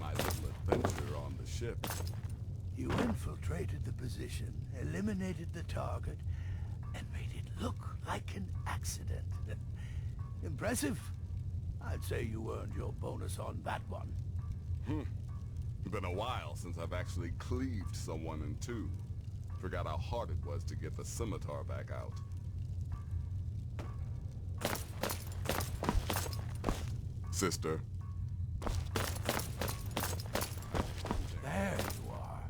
my little adventure on the ship. You infiltrated the position, eliminated the target, and made it look like an accident. Impressive. I'd say you earned your bonus on that one. Been a while since I've actually cleaved someone in two. Forgot how hard it was to get the scimitar back out. Sister. There you are.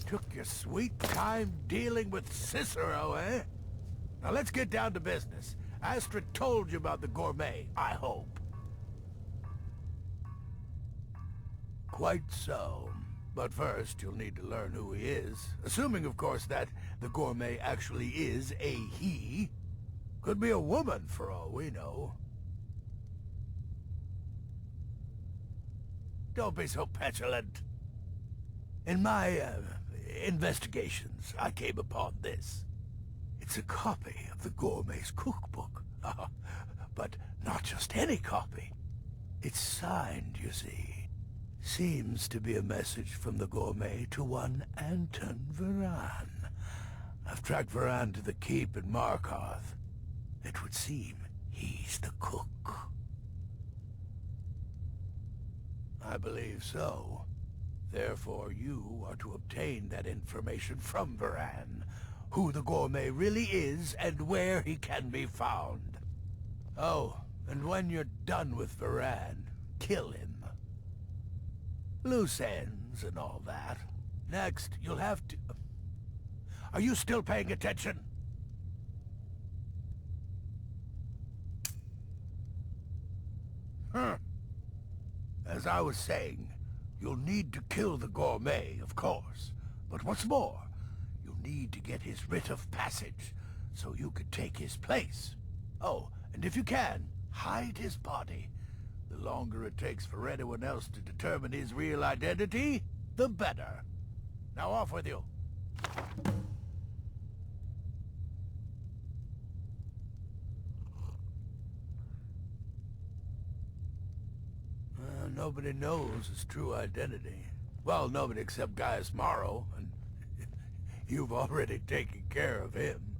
Took your sweet time dealing with Cicero, eh? Now let's get down to business. Astrid told you about the gourmet, I hope. Quite so. But first, you'll need to learn who he is. Assuming, of course, that the gourmet actually is a he. Could be a woman, for all we know. Don't be so petulant. In my, investigations, I came upon this. It's a copy of the gourmet's cookbook. But not just any copy. It's signed, you see. Seems to be a message from the gourmet to one Anton Varan. I've tracked Varan to the keep in Markarth. It would seem he's the cook. I believe so. Therefore, you are to obtain that information from Varan. Who the gourmet really is and where he can be found. Oh, and when you're done with Varan, kill him. Loose ends and all that. Next, you'll have to... Are you still paying attention? As I was saying, you'll need to kill the gourmet, of course. But what's more, you'll need to get his writ of passage, so you could take his place. Oh, and if you can, hide his body. The longer it takes for anyone else to determine his real identity, the better. Now off with you. Nobody knows his true identity. Well, nobody except Gaius Morrow, and you've already taken care of him.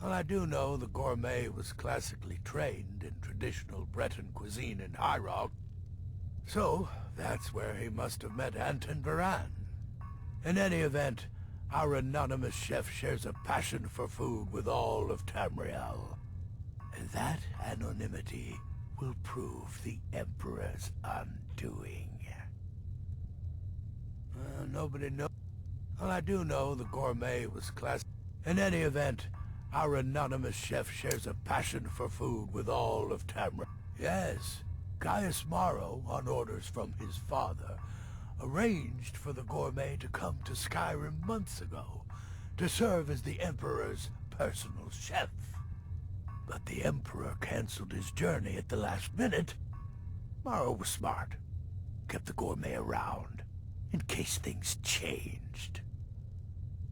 Well, I do know the gourmet was classically trained in traditional Breton cuisine in Hyrule, so that's where he must have met Anton Varan. In any event, our anonymous chef shares a passion for food with all of Tamriel. And that anonymity will prove the Emperor's undoing. Nobody knows. Well, I do know the gourmet was In any event, our anonymous chef shares a passion for food with all of Tamriel. Yes, Gaius Morrow, on orders from his father, arranged for the gourmet to come to Skyrim months ago, to serve as the Emperor's personal chef. But the Emperor canceled his journey at the last minute. Morrow was smart. Kept the gourmet around, in case things changed.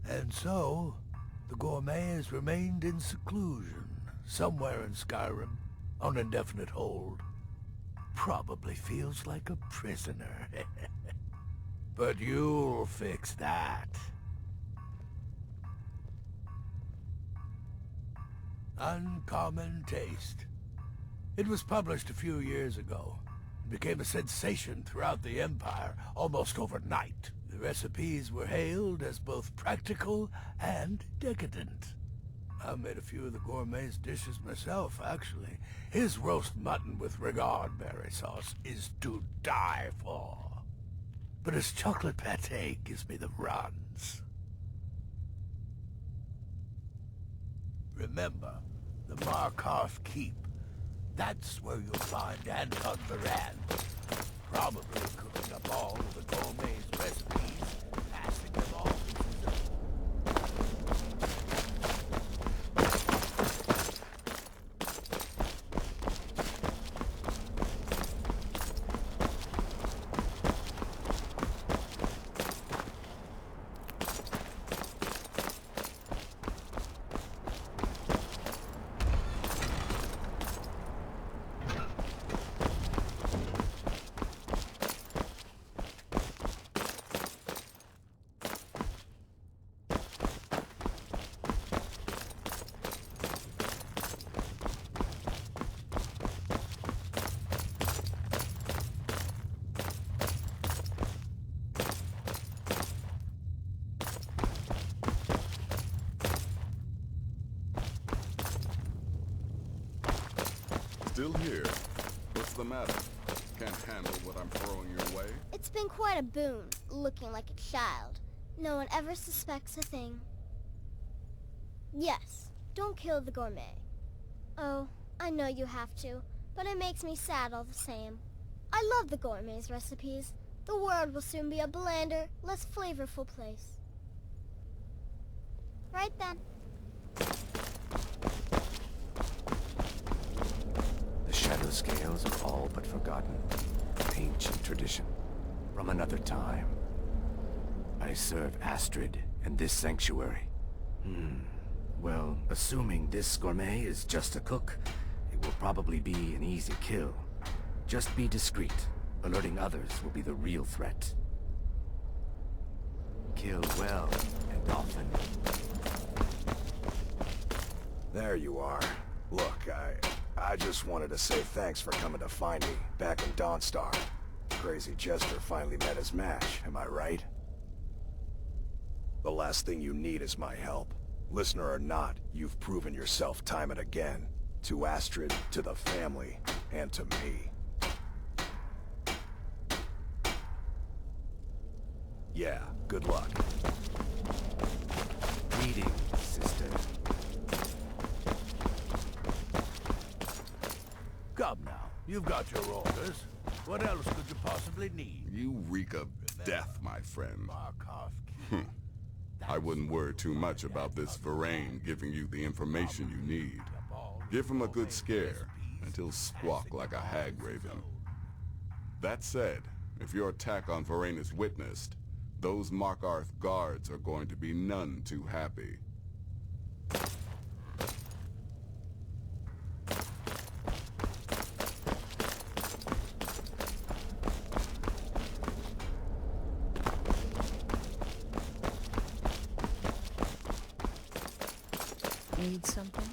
And so, the gourmet has remained in seclusion, somewhere in Skyrim, on indefinite hold. Probably feels like a prisoner. But you'll fix that. Uncommon Taste. It was published a few years ago. It became a sensation throughout the Empire, almost overnight. The recipes were hailed as both practical and decadent. I made a few of the gourmet's dishes myself, actually. His roast mutton with regard berry sauce is to die for. But his chocolate pate gives me the runs. Remember, the Markarth Keep. That's where you'll find Anton Varan. Probably cooking up all of the gourmet's recipes, passing them on to Still here? What's the matter? Can't handle what I'm throwing your way? It's been quite a boon, looking like a child. No one ever suspects a thing. Yes, don't kill the gourmet. Oh, I know you have to, but it makes me sad all the same. I love the gourmet's recipes. The world will soon be a blander, less flavorful place. Right then. The shadow scales are all but forgotten. Ancient tradition. From another time. I serve Astrid and this sanctuary. Well, assuming this gourmet is just a cook, it will probably be an easy kill. Just be discreet. Alerting others will be the real threat. Kill well and often. There you are. Look, I just wanted to say thanks for coming to find me back in Dawnstar. Crazy Jester finally met his match, am I right? The last thing you need is my help. Listener or not, you've proven yourself time and again. To Astrid, to the family, and to me. Yeah, good luck. Greetings, sister. Come now, you've got your orders. What else could you possibly need? You reek of death, my friend. Markov. I wouldn't worry too much about this Varane giving you the information you need. Give him a good scare, and he'll squawk like a hag raven. That said, if your attack on Varane is witnessed, those Markarth guards are going to be none too happy. Need something?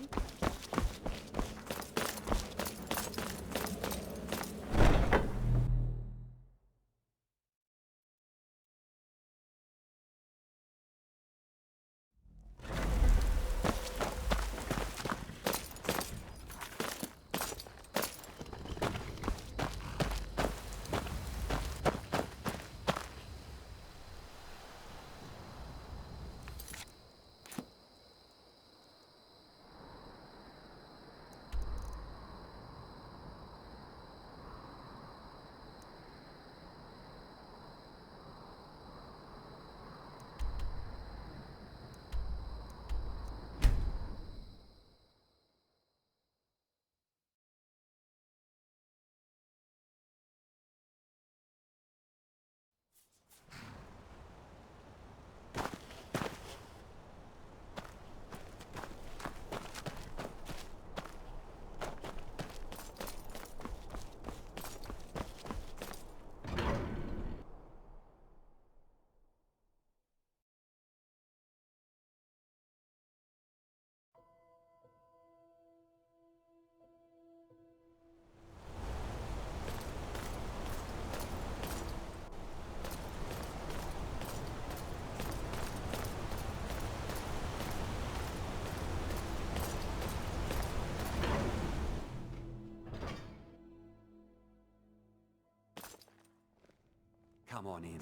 Come on in.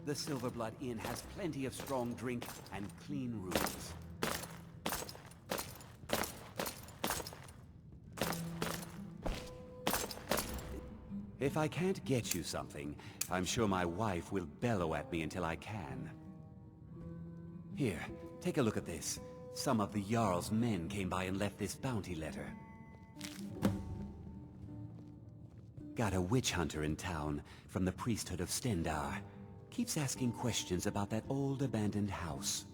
The Silverblood Inn has plenty of strong drink and clean rooms. If I can't get you something, I'm sure my wife will bellow at me until I can. Here, take a look at this. Some of the Jarl's men came by and left this bounty letter. Got a witch hunter in town from the priesthood of Stendar. Keeps asking questions about that old abandoned house.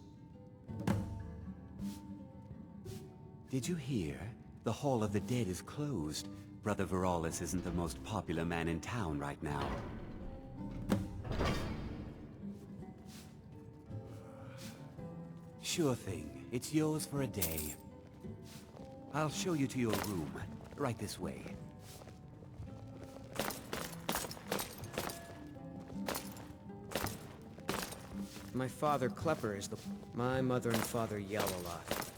Did you hear? The Hall of the Dead is closed. Brother Veralis isn't the most popular man in town right now. Sure thing. It's yours for a day. I'll show you to your room. Right this way. My father, Klepper, is the... My mother and father yell a lot.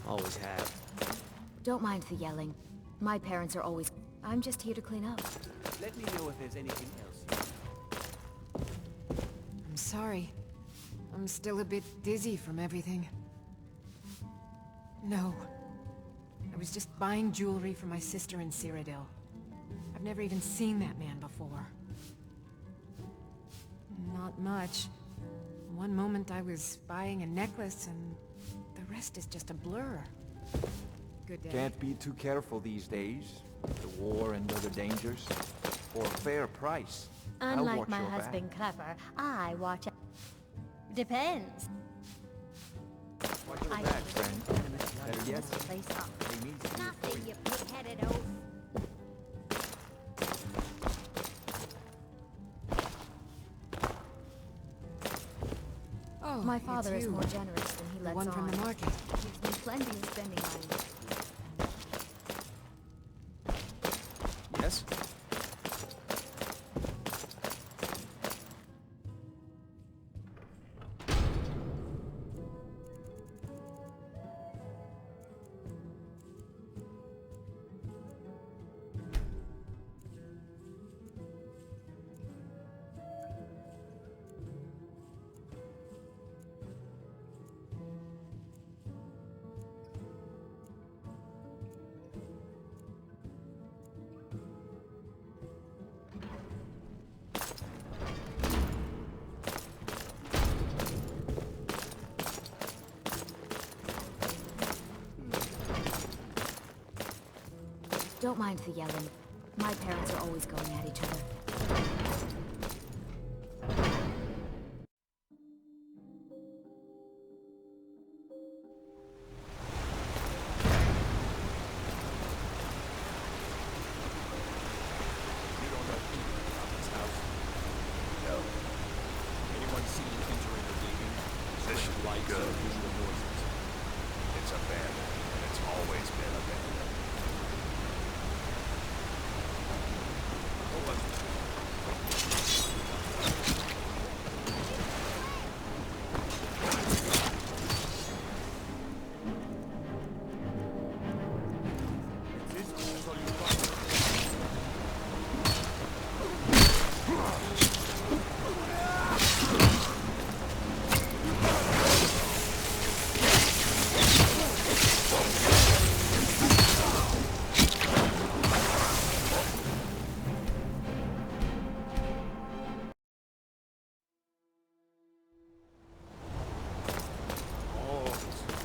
Always have. Don't mind the yelling. My parents are always... I'm just here to clean up. Let me know if there's anything else. I'm sorry. I'm still a bit dizzy from everything. No. I was just buying jewelry for my sister in Cyrodiil. I've never even seen that man before. Not much. One moment I was buying a necklace and the rest is just a blur. Good day. Can't be too careful these days. The war and other dangers. For a fair price. I'll Unlike watch my your back. husband Clever, I watch... Depends. Watch your I back, friend. Better Better yet, place off. they need to Nothing, you pig-headed oaf. Oh, My it's father is you. more generous than he The lets one on. from the market. Gives me plenty of spending money. Yes? Don't mind the yelling. My parents are always going at each other. You don't know anything about this house? No. Anyone seen you entering or leaving? Position Strange lights good. or unusual noises? It's abandoned, and it's always been abandoned. What was it? That's all you got?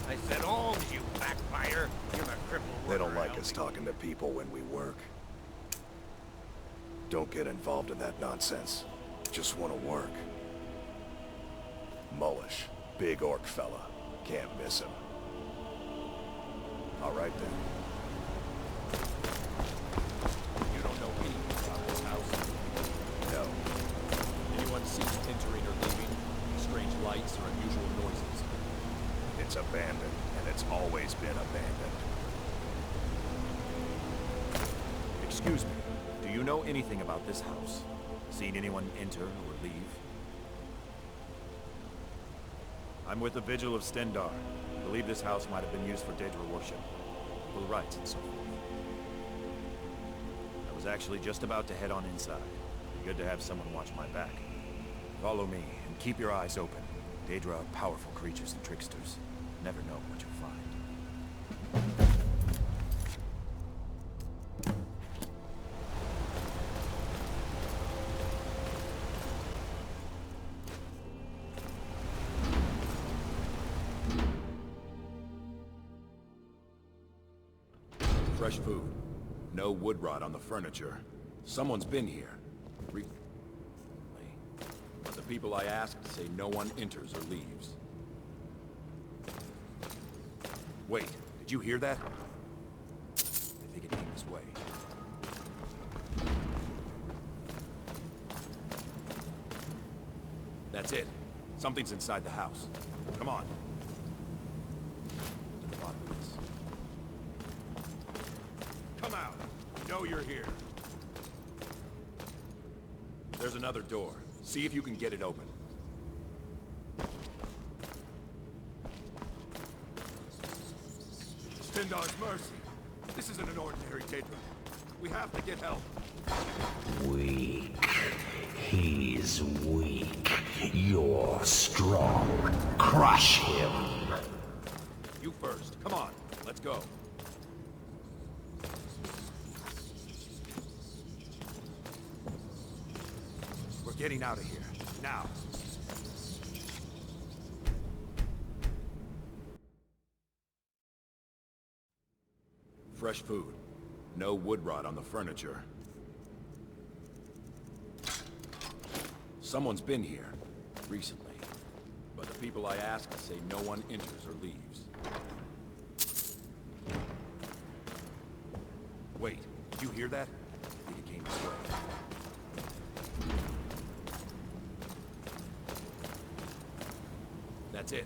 I said all to you, backfire. You're the cripple. They don't like us talking to people when we work. Don't get involved in that nonsense. Just want to work. Mullish. Big orc fella. Can't miss him. All right then. You don't know anything about this house. No. Anyone seen you entering or leaving? Strange lights or unusual noises? It's abandoned, and it's always been abandoned. Excuse me, do you know anything about this house? Seen anyone enter or leave? I'm with the Vigil of Stendar. I believe this house might have been used for Daedra worship. People rites and so forth. I was actually just about to head on inside. Good to have someone watch my back. Follow me, and keep your eyes open. Daedra are powerful creatures and tricksters. Never know what you'll find. Fresh food. No wood rot on the furniture. Someone's been here. But the people I asked say no one enters or leaves. Wait, did you hear that? I think it came this way. That's it. Something's inside the house. Come on. To the bottom of this. Come out. You know you're here. There's another door. See if you can get it open. Stendar's mercy. This isn't an ordinary Daedra. We have to get help. Weak. He's weak. You're strong. Crush him. You first. Come on. Let's go. We're getting out of here. Now. Fresh food. No wood rot on the furniture. Someone's been here. Recently. But the people I asked say no one enters or leaves. Wait, did you hear that? I think it came this way. That's it.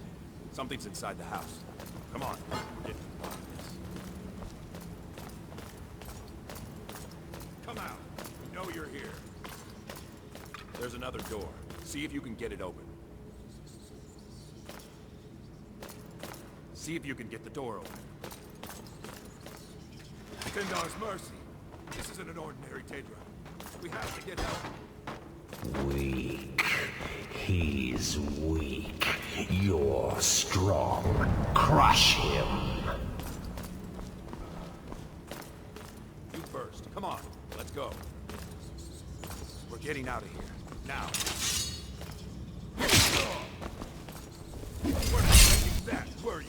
Something's inside the house. Come on, we're getting to the bottom of this. Come out. We know you're here. There's another door. See if you can get it open. See if you can get the door open. Tendar's mercy. This isn't an ordinary Daedra. We have to get help. Weak. He's weak. You're strong. Crush him. You first. Come on. Let's go. We're getting out of here. Now. You weren't expecting that, were you?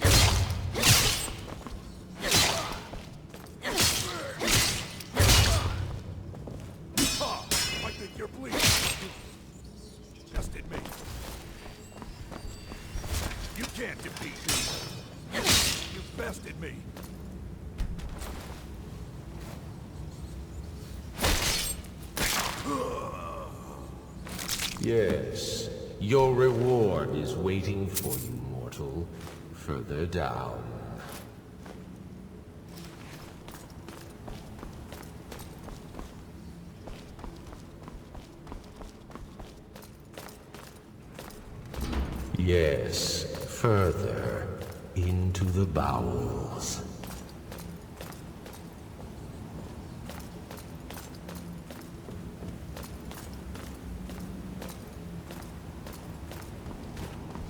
I think you're bleeding. You bested me. You can't defeat me. You bested me. Yes, your reward is waiting for you, mortal, further down. Yes, further into the bowels.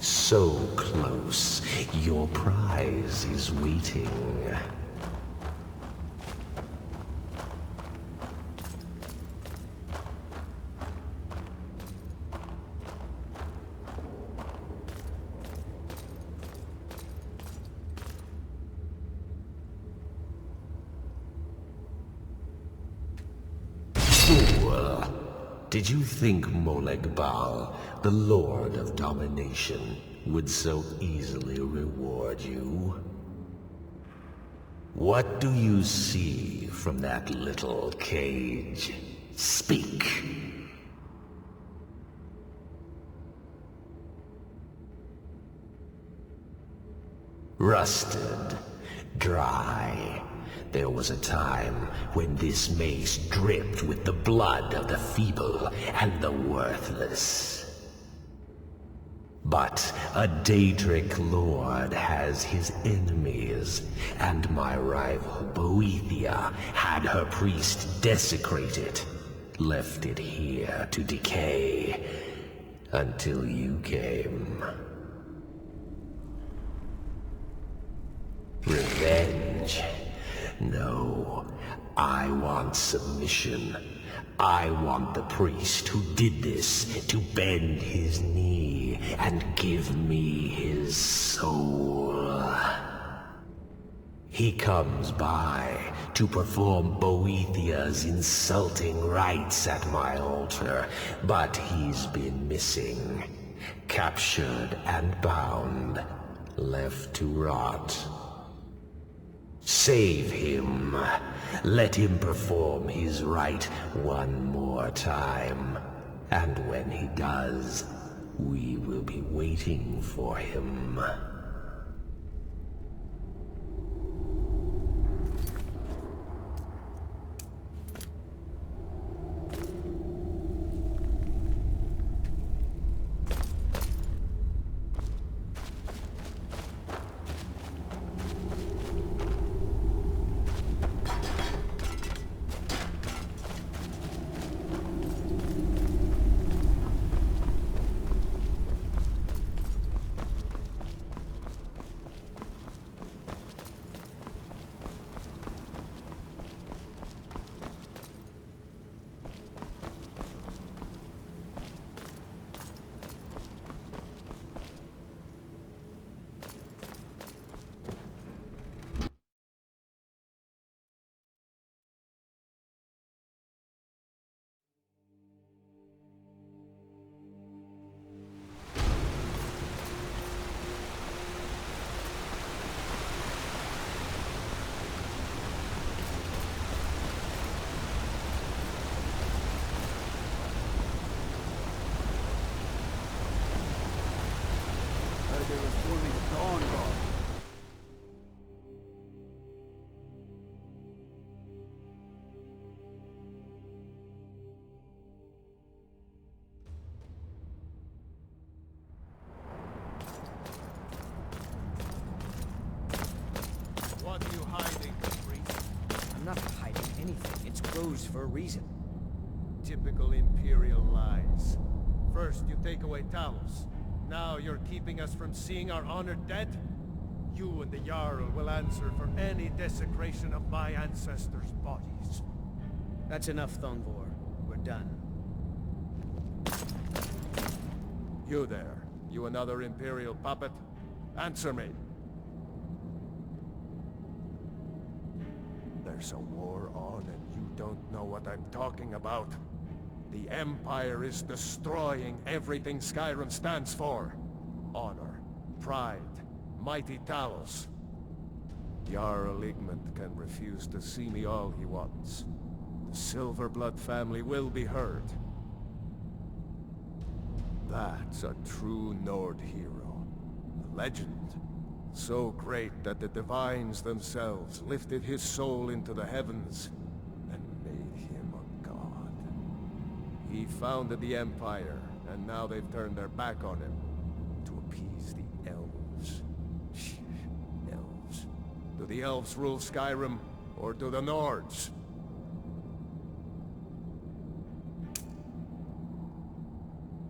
So close, your prize is waiting. Fool! Did you think Moleg Bal, the Lord of Domination, would so easily reward you? What do you see from that little cage? Speak! Rusted, dry. There was a time when this mace dripped with the blood of the feeble and the worthless. But a Daedric lord has his enemies, and my rival Boethia had her priest desecrated, left it here to decay, until you came. Revenge? No, I want submission. I want the priest who did this to bend his knee and give me his soul. He comes by to perform Boethia's insulting rites at my altar, but he's been missing, captured and bound, left to rot. Save him. Let him perform his rite one more time. And when he does, we will be waiting for him. they were forming a Dawn Guard. What are you hiding, priest? I'm not hiding anything. It's closed for a reason. Typical Imperial lies. First, you take away Talos. Now you're keeping us from seeing our honored dead? You and the Jarl will answer for any desecration of my ancestors' bodies. That's enough, Thongvor. We're done. You there. You another Imperial puppet? Answer me. There's a war on and you don't know what I'm talking about. The Empire is destroying everything Skyrim stands for. Honor, pride, mighty Talos. Jarl Igmund can refuse to see me all he wants. The Silverblood family will be heard. That's a true Nord hero. A legend. So great that the Divines themselves lifted his soul into the heavens and made him a god. He founded the Empire, and now they've turned their back on him to appease the elves. Elves. Do the elves rule Skyrim, or do the Nords?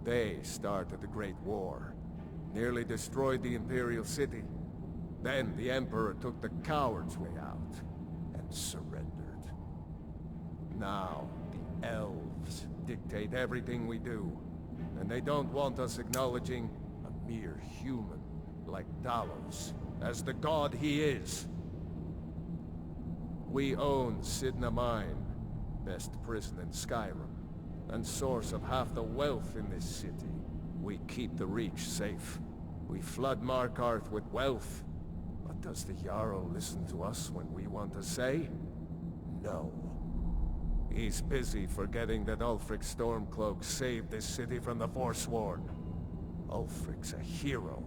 They started the Great War, nearly destroyed the Imperial City. Then the Emperor took the coward's way out and surrendered. Now, the elves dictate everything we do, and they don't want us acknowledging a mere human like Talos as the god he is. We own Sidna Mine, best prison in Skyrim, and source of half the wealth in this city. We keep the Reach safe. We flood Markarth with wealth. But does the Jarl listen to us when we want to say? No. He's busy forgetting that Ulfric Stormcloak saved this city from the Forsworn. Ulfric's a hero,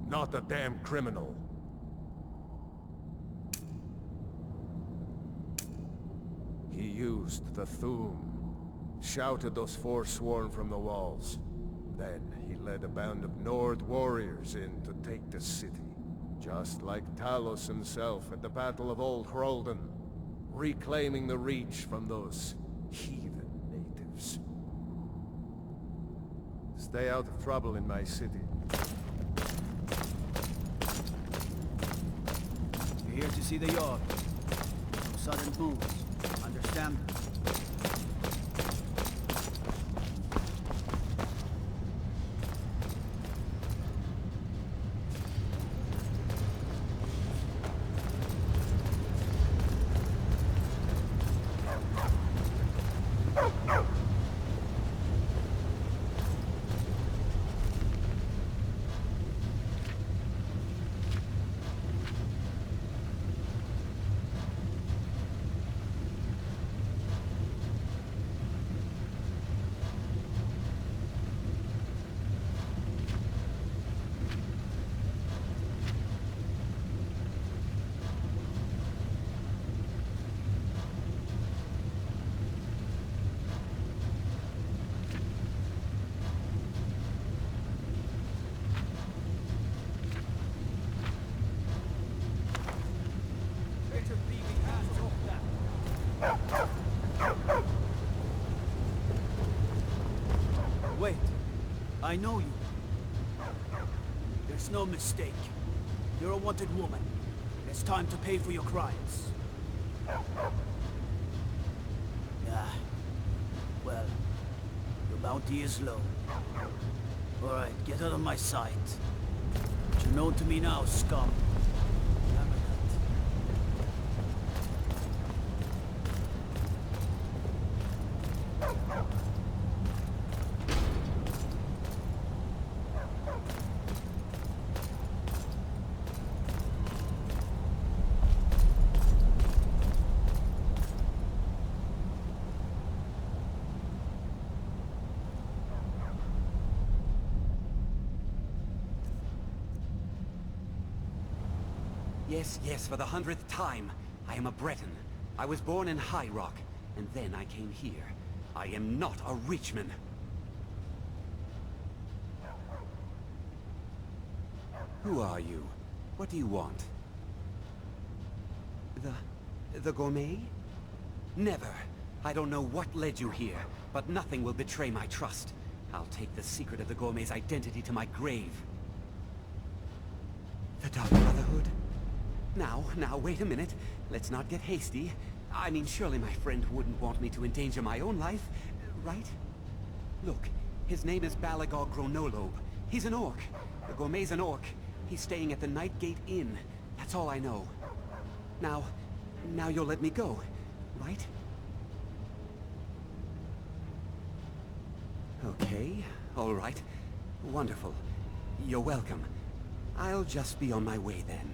not a damn criminal. He used the Thu'um, shouted those Forsworn from the walls. Then he led a band of Nord warriors in to take the city. Just like Talos himself at the Battle of Old Hroldan, reclaiming the Reach from those heathen natives. Stay out of trouble in my city. We're here to see the Jarl. No sudden moves. Understand? Wait, I know you. There's no mistake. You're a wanted woman. It's time to pay for your crimes. Yeah. Well, your bounty is low. Alright, get out of my sight. But you're known to me now, scum. Remember that. Yes, yes, for the 100th time. I am a Breton. I was born in High Rock, and then I came here. I am not a Richman. Who are you? What do you want? The gourmet? Never. I don't know what led you here, but nothing will betray my trust. I'll take the secret of the gourmet's identity to my grave. The Dark Brotherhood? Now, wait a minute. Let's not get hasty. I mean, surely my friend wouldn't want me to endanger my own life, right? Look, his name is Balagog Gronolobe. He's an orc. The gourmet's an orc. He's staying at the Nightgate Inn. That's all I know. Now you'll let me go, right? Okay, all right. Wonderful. You're welcome. I'll just be on my way then.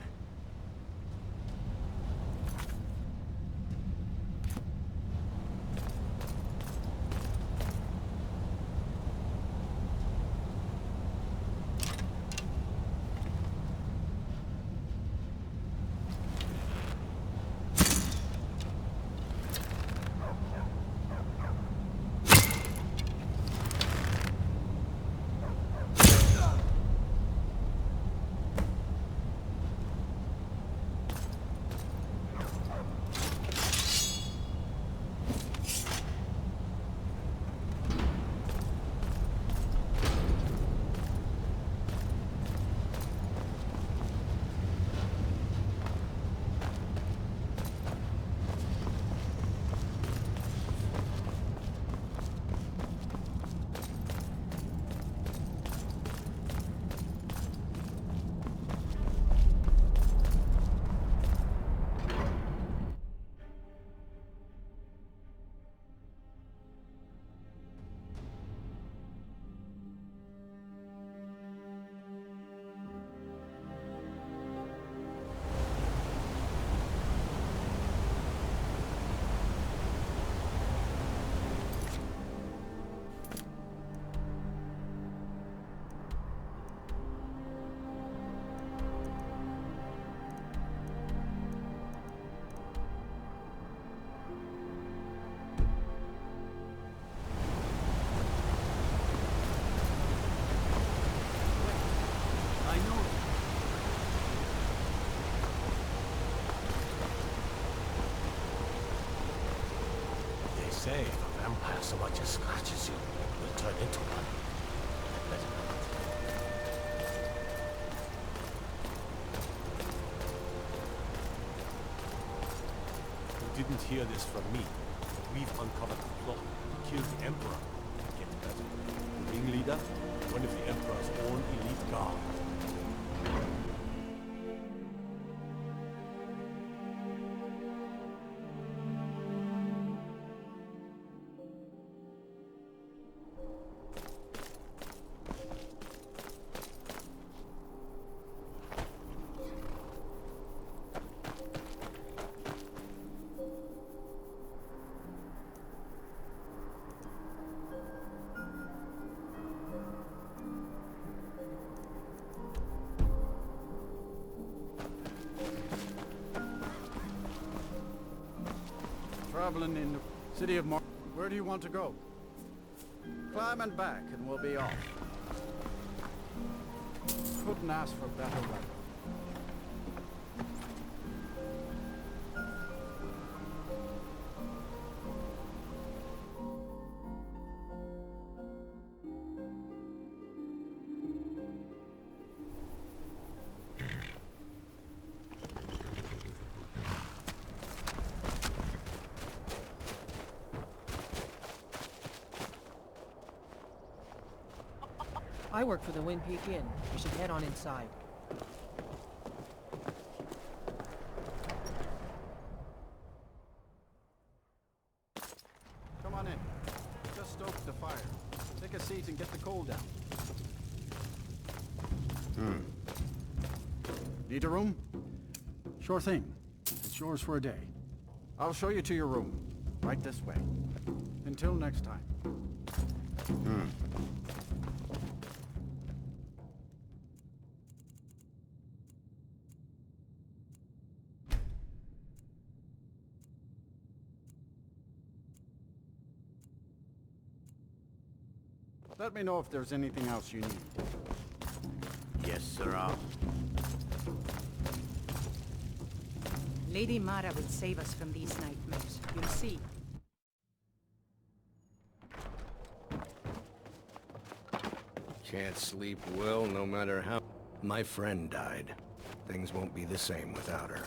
Say if a vampire so much as scratches you, you'll turn into one. Better not. You didn't hear this from me. We've uncovered the plot to kill the Emperor. Get better. The ringleader, one of the Emperor's own elite guard. Traveling in the city of Where do you want to go? Climb and back and we'll be off. Couldn't ask for better weather. I work for the Wind Peak Inn. We should head on inside. Come on in. Just stoke the fire. Take a seat and get the coal down. Need a room? Sure thing. It's yours for a day. I'll show you to your room. Right this way. Until next time. Let me know if there's anything else you need. Yes, sirrah. Lady Mara will save us from these nightmares. You'll see. Can't sleep well no matter how... My friend died. Things won't be the same without her.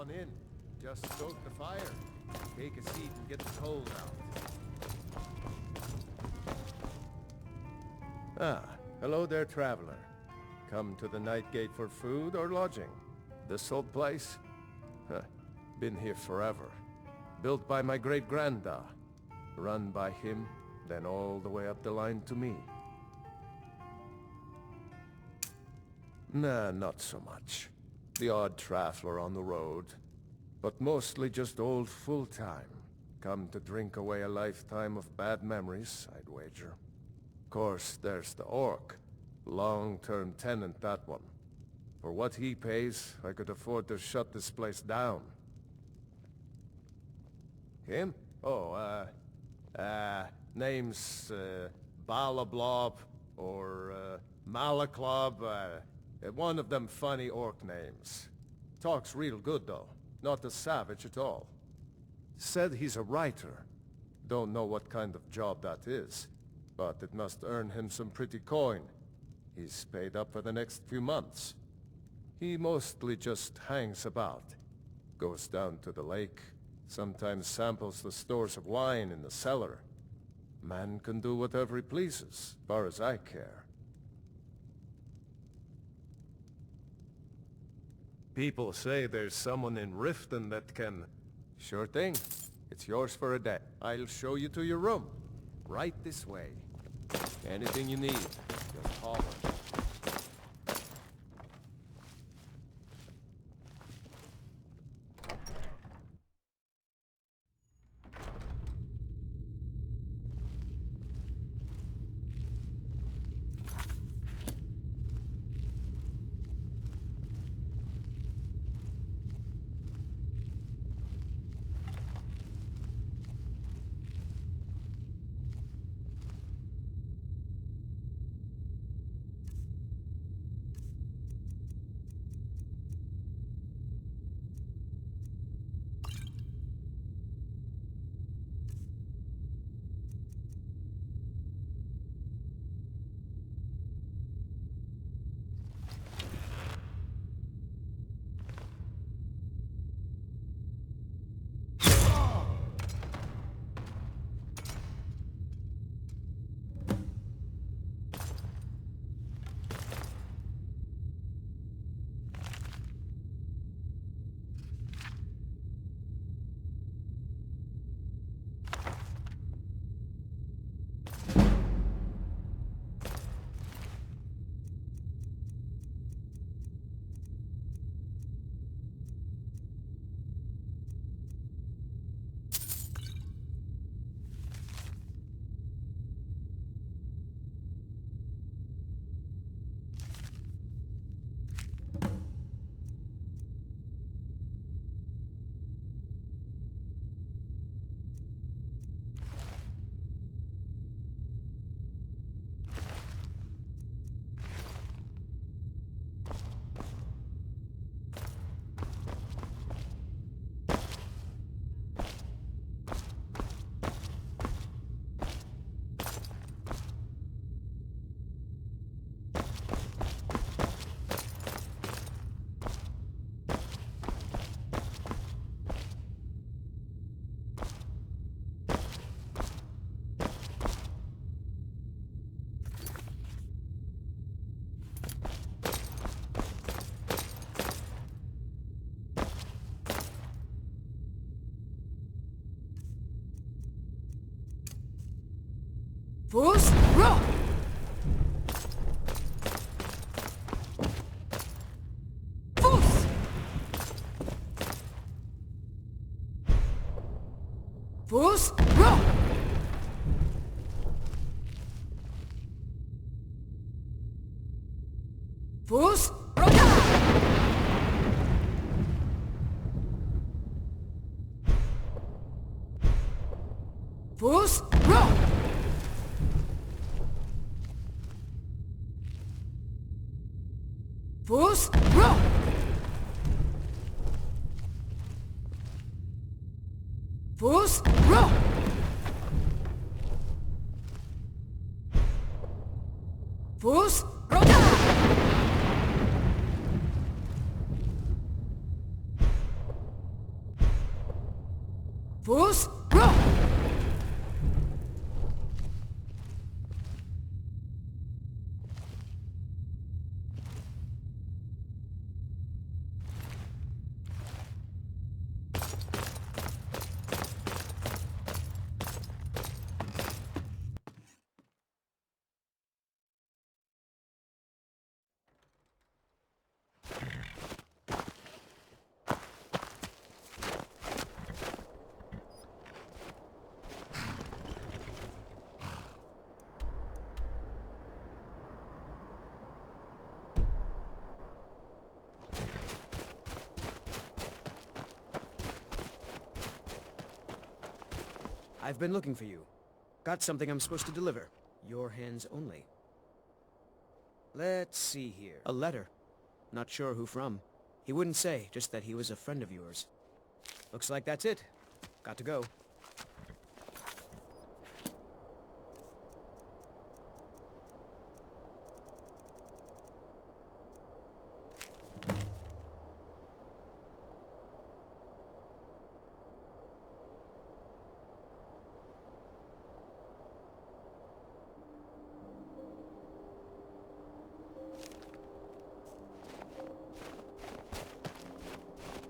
on in. Just stoke the fire. Take a seat and get the cold out. Ah, hello there, traveler. Come to the Night Gate for food or lodging? This old place? Huh, been here forever. Built by my great-granda. Run by him, then all the way up the line to me. Nah, not so much. The odd traveler on the road. But mostly just old full-time. Come to drink away a lifetime of bad memories, I'd wager. Of course, there's the orc. Long-term tenant, that one. For what he pays, I could afford to shut this place down. Him? Oh, name's, Balablob, or, Malaklob, one of them funny orc names. Talks real good, though. Not a savage at all. Said he's a writer. Don't know what kind of job that is, but it must earn him some pretty coin. He's paid up for the next few months. He mostly just hangs about. Goes down to the lake, sometimes samples the stores of wine in the cellar. Man can do whatever he pleases, as far as I care. People say there's someone in Riften that can... Sure thing. It's yours for a day. I'll show you to your room. Right this way. Anything you need, just holler. Fus, rock! Fus! Fus, rock! Fus, rock! Fus, rock! Fus, rock! Fus, rock! Fus, rock! I've been looking for you. Got something I'm supposed to deliver. Your hands only. Let's see here. A letter. Not sure who from. He wouldn't say, just that he was a friend of yours. Looks like that's it. Got to go.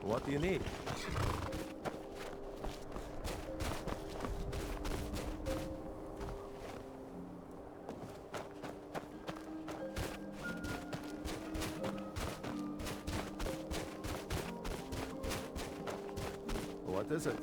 What do you need? What is it?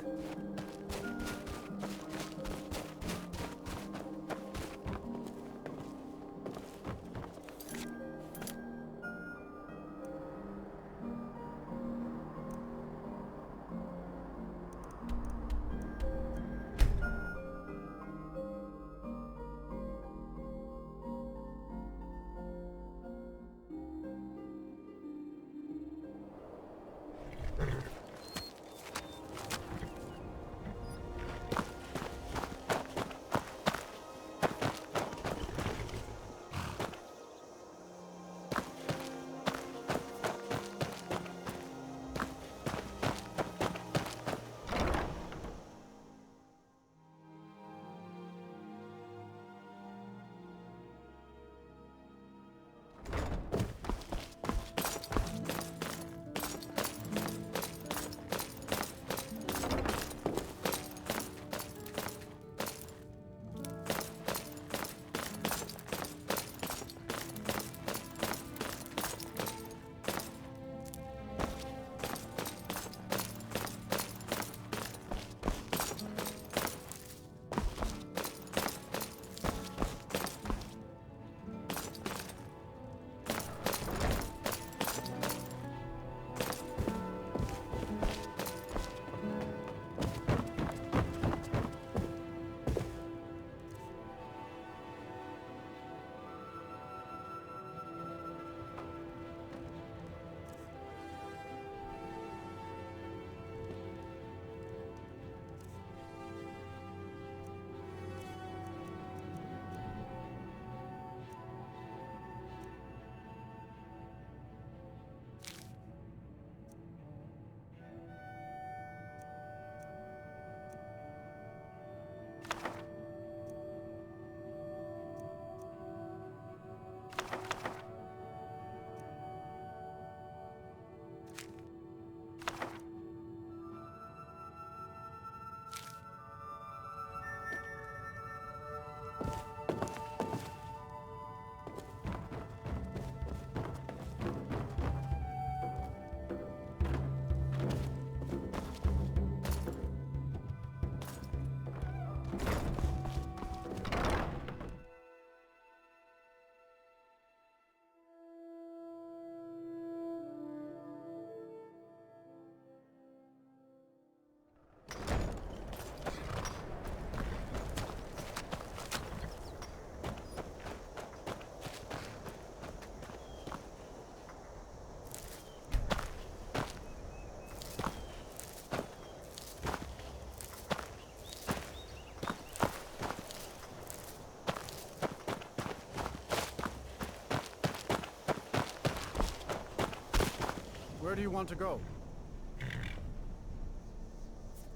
Where do you want to go?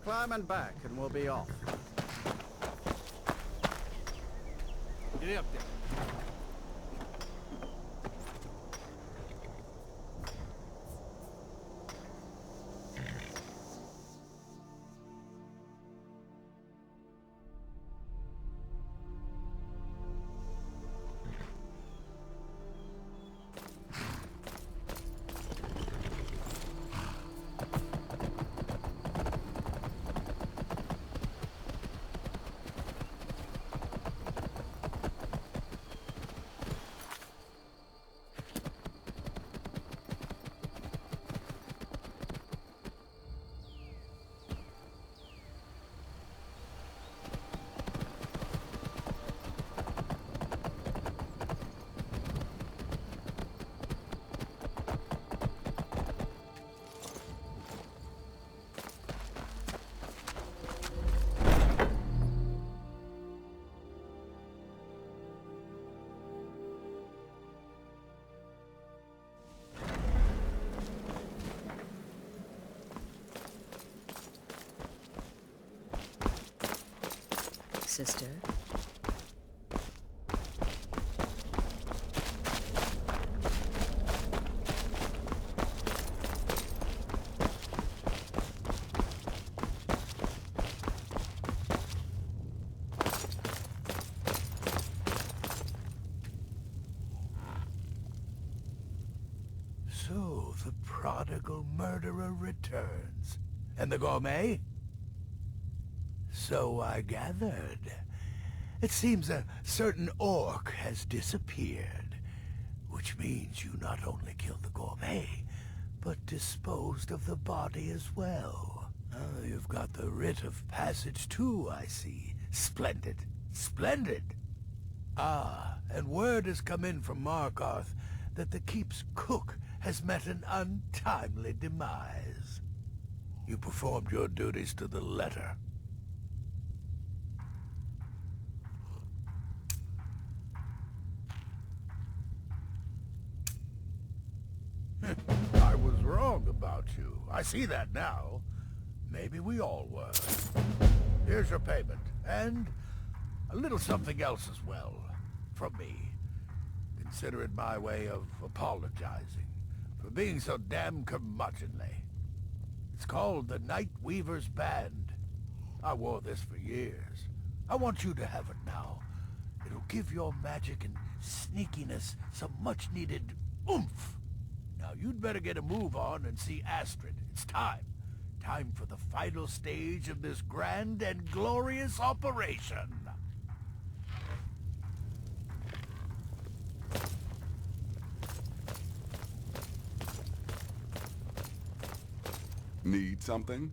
Climb and back, and we'll be off. Get up there. sister. So, the prodigal murderer returns. And the gourmet? So I gathered. It seems a certain orc has disappeared, which means you not only killed the gourmet, but disposed of the body as well. Oh, you've got the writ of passage too, I see. Splendid. Splendid! Ah, and word has come in from Markarth that the keep's cook has met an untimely demise. You performed your duties to the letter. I was wrong about you. I see that now. Maybe we all were. Here's your payment, and a little something else as well, from me. Consider it my way of apologizing for being so damn curmudgeonly. It's called the Night Weaver's Band. I wore this for years. I want you to have it now. It'll give your magic and sneakiness some much-needed oomph. Now you'd better get a move on and see Astrid. It's time. Time for the final stage of this grand and glorious operation. Need something?